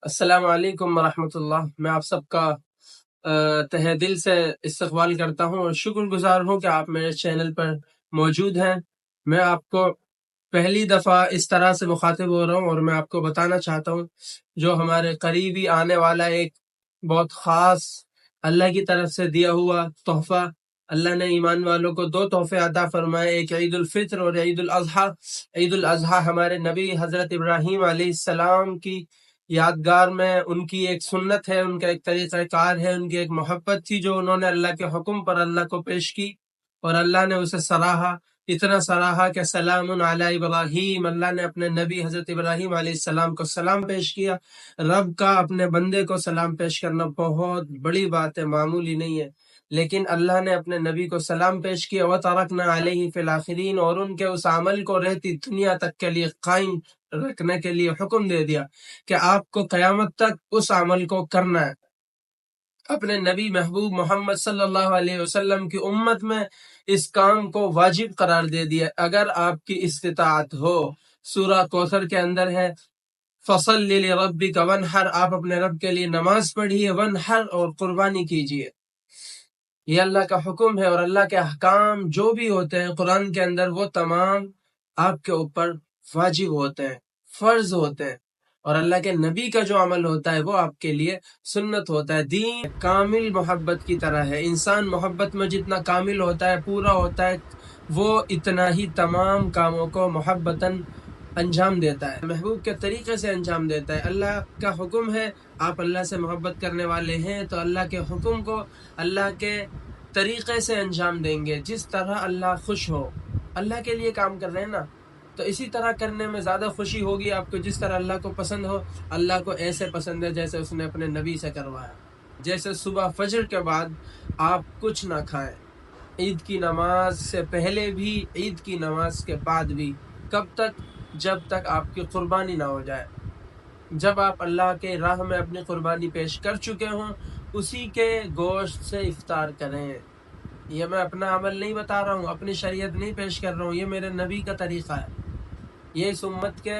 السلام علیکم ورحمۃ اللہ۔ میں آپ سب کا تہہ دل سے استقبال کرتا ہوں اور شکر گزار ہوں کہ آپ میرے چینل پر موجود ہیں۔ میں آپ کو پہلی دفعہ اس طرح سے مخاطب ہو رہا ہوں اور میں آپ کو بتانا چاہتا ہوں جو ہمارے قریبی آنے والا ایک بہت خاص اللہ کی طرف سے دیا ہوا تحفہ۔ اللہ نے ایمان والوں کو 2 تحفے عطا فرمائے، ایک عید الفطر اور عید الاضحیٰ۔ عید الاضحیٰ ہمارے نبی حضرت ابراہیم علیہ السلام کی یادگار میں ان کی ایک سنت ہے، ان کا ایک طریقہ کار ہے، ان کی ایک محبت تھی جو انہوں نے اللہ کے حکم پر اللہ کو پیش کی اور اللہ نے اسے سراہا، اتنا سراہا کہ سلام علی ابراہیم، اللہ نے اپنے نبی حضرت ابراہیم علیہ السلام کو سلام پیش کیا۔ رب کا اپنے بندے کو سلام پیش کرنا بہت بڑی بات ہے، معمولی نہیں ہے، لیکن اللہ نے اپنے نبی کو سلام پیش کیا۔ وَتَرَكْنَا عَلَيْهِ فِي الْآخِرِينَ، اور ان کے اس عمل کو رہتی دنیا تک کے لیے قائم رکھنے کے لیے حکم دے دیا کہ آپ کو قیامت تک اس عمل کو کرنا ہے۔ اپنے نبی محبوب محمد صلی اللہ علیہ وسلم کی امت میں اس کام کو واجب قرار دے دیا۔ اگر آپ کی استطاعت ہو، سورہ کوثر کے اندر ہے فَصَلِّ لِرَبِّكَ وَانْحَرْ، آپ اپنے رب کے لیے نماز پڑھیے، وَانْحَرْ، اور قربانی کیجیے۔ یہ اللہ کا حکم ہے اور اللہ کے احکام جو بھی ہوتے ہیں قرآن کے اندر وہ تمام آپ کے اوپر واجب ہوتے ہیں، فرض ہوتے ہیں، اور اللہ کے نبی کا جو عمل ہوتا ہے وہ آپ کے لیے سنت ہوتا ہے۔ دین کامل محبت کی طرح ہے، انسان محبت میں جتنا کامل ہوتا ہے، پورا ہوتا ہے، وہ اتنا ہی تمام کاموں کو محبتاً انجام دیتا ہے، محبوب کے طریقے سے انجام دیتا ہے۔ اللہ کا حکم ہے، آپ اللہ سے محبت کرنے والے ہیں تو اللہ کے حکم کو اللہ کے طریقے سے انجام دیں گے، جس طرح اللہ خوش ہو۔ اللہ کے لیے کام کر رہے ہیں نا، تو اسی طرح کرنے میں زیادہ خوشی ہوگی آپ کو، جس طرح اللہ کو پسند ہو۔ اللہ کو ایسے پسند ہے جیسے اس نے اپنے نبی سے کروایا، جیسے صبح فجر کے بعد آپ کچھ نہ کھائیں، عید کی نماز سے پہلے بھی، عید کی نماز کے بعد بھی، کب تک؟ جب تک آپ کی قربانی نہ ہو جائے۔ جب آپ اللہ کے راہ میں اپنی قربانی پیش کر چکے ہوں، اسی کے گوشت سے افطار کریں۔ یہ میں اپنا عمل نہیں بتا رہا ہوں، اپنی شریعت نہیں پیش کر رہا ہوں، یہ میرے نبی کا طریقہ ہے، یہ اس امت کے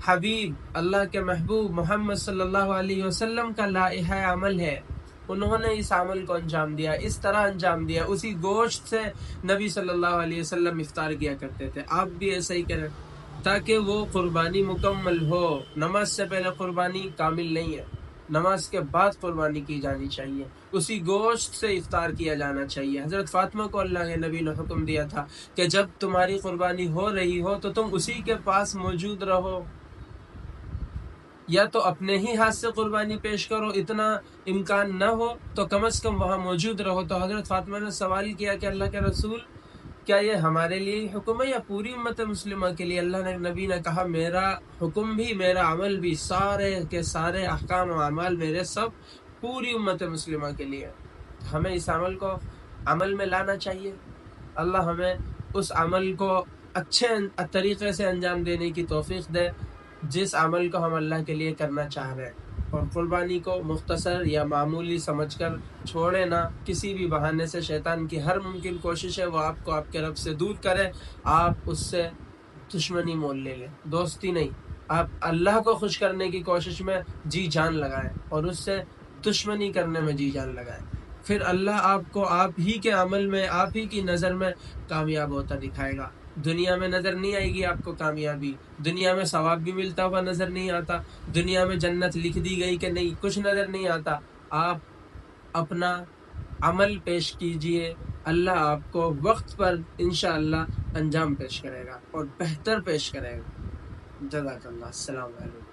حبیب اللہ کے محبوب محمد صلی اللہ علیہ وسلم کا لائحہ عمل ہے۔ انہوں نے اس عمل کو انجام دیا، اس طرح انجام دیا، اسی گوشت سے نبی صلی اللہ علیہ وسلم افطار کیا کرتے تھے۔ آپ بھی ایسا ہی کریں تاکہ وہ قربانی مکمل ہو۔ نماز سے پہلے قربانی کامل نہیں ہے، نماز کے بعد قربانی کی جانی چاہیے، اسی گوشت سے افطار کیا جانا چاہیے۔ حضرت فاطمہ کو اللہ کے نبی نے حکم دیا تھا کہ جب تمہاری قربانی ہو رہی ہو تو تم اسی کے پاس موجود رہو، یا تو اپنے ہی ہاتھ سے قربانی پیش کرو، اتنا امکان نہ ہو تو کم از کم وہاں موجود رہو۔ تو حضرت فاطمہ نے سوال کیا کہ اللہ کے رسول، کیا یہ ہمارے لیے حکم ہے یا پوری امت مسلمہ کے لیے؟ اللہ نے نبی نے کہا میرا حکم بھی، میرا عمل بھی، سارے کے سارے احکام و اعمال میرے سب پوری امت مسلمہ کے لیے۔ ہمیں اس عمل کو عمل میں لانا چاہیے۔ اللہ ہمیں اس عمل کو اچھے طریقے سے انجام دینے کی توفیق دے جس عمل کو ہم اللہ کے لیے کرنا چاہ رہے ہیں، اور قربانی کو مختصر یا معمولی سمجھ کر چھوڑے نہ۔ کسی بھی بہانے سے شیطان کی ہر ممکن کوشش ہے وہ آپ کو آپ کے رب سے دور کرے، آپ اس سے دشمنی مول لے لیں، دوستی نہیں۔ آپ اللہ کو خوش کرنے کی کوشش میں جی جان لگائیں اور اس سے دشمنی کرنے میں جی جان لگائیں، پھر اللہ آپ کو آپ ہی کے عمل میں، آپ ہی کی نظر میں کامیاب ہوتا دکھائے گا۔ دنیا میں نظر نہیں آئے گی آپ کو کامیابی، دنیا میں ثواب بھی ملتا ہوا نظر نہیں آتا، دنیا میں جنت لکھ دی گئی کہ نہیں، کچھ نظر نہیں آتا۔ آپ اپنا عمل پیش کیجئے، اللہ آپ کو وقت پر انشاءاللہ انجام پیش کرے گا اور بہتر پیش کرے گا۔ جزاک اللہ، السلام علیکم۔